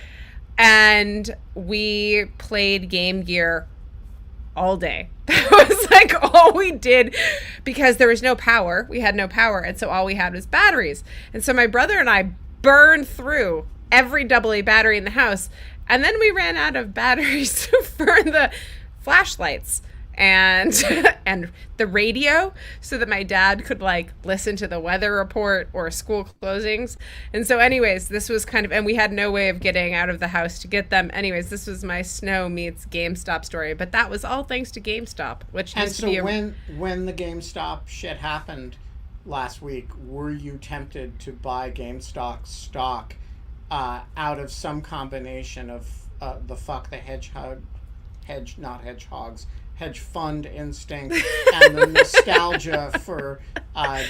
And we played Game Gear all day. That was, like, all we did, because there was no power. We had no power, and so all we had was batteries. And so my brother and I burned through every AA battery in the house, and then we ran out of batteries for the flashlights and the radio, so that my dad could, like, listen to the weather report or school closings. And so anyways, this was kind of, and we had no way of getting out of the house to get them. Anyways, this was my snow meets GameStop story, but that was all thanks to GameStop, which And used so to be when the GameStop shit happened last week, were you tempted to buy GameStop stock out of some combination of the fuck the hedge fund instinct and the nostalgia for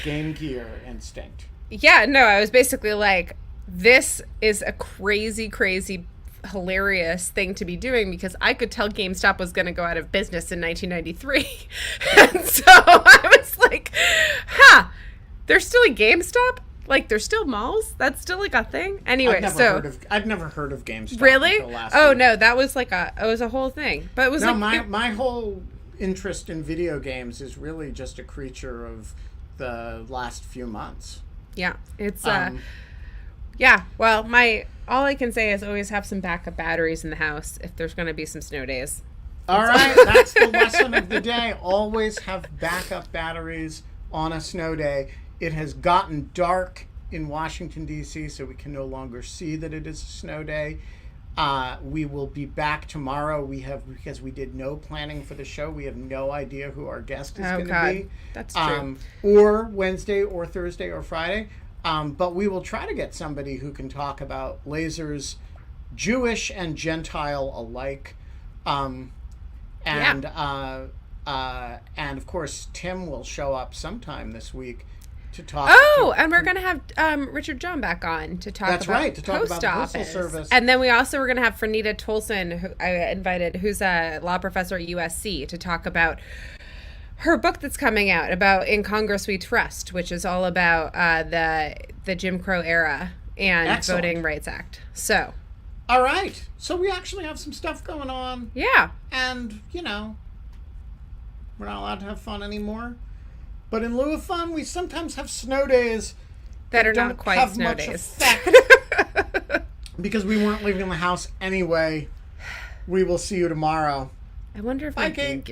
Game Gear instinct? Yeah, no, I was basically like, this is a crazy, crazy, hilarious thing to be doing, because I could tell GameStop was going to go out of business in 1993. And so I was like, there's still a GameStop? Like, there's still malls? That's still, like, a thing? Anyway, I'd never heard of GameStop. Really? Until last Oh, week. no, that was like it was a whole thing. But it was my whole interest in video games is really just a creature of the last few months. Yeah, it's yeah. Well, all I can say is always have some backup batteries in the house if there's going to be some snow days. All right, that's the lesson of the day. Always have backup batteries on a snow day. It has gotten dark in Washington, D.C., so we can no longer see that it is a snow day. We will be back tomorrow. Because we did no planning for the show, we have no idea who our guest is going to be. That's true. Or Wednesday or Thursday or Friday. But we will try to get somebody who can talk about lasers, Jewish and Gentile alike. And of course, Tim will show up sometime this week to talk. And we're going to have Richard John back on to talk about to talk about the Postal Office. Service. And then we also were going to have Franita Tolson, who I invited, who's a law professor at USC, to talk about her book that's coming out about In Congress We Trust, which is all about the Jim Crow era and Excellent. Voting Rights Act. So, all right. So we actually have some stuff going on. Yeah. And, we're not allowed to have fun anymore. But in lieu of fun, we sometimes have snow days that are don't not quite have snow much days. Effect because we weren't leaving the house anyway. We will see you tomorrow. I wonder if Bye, I Kate. can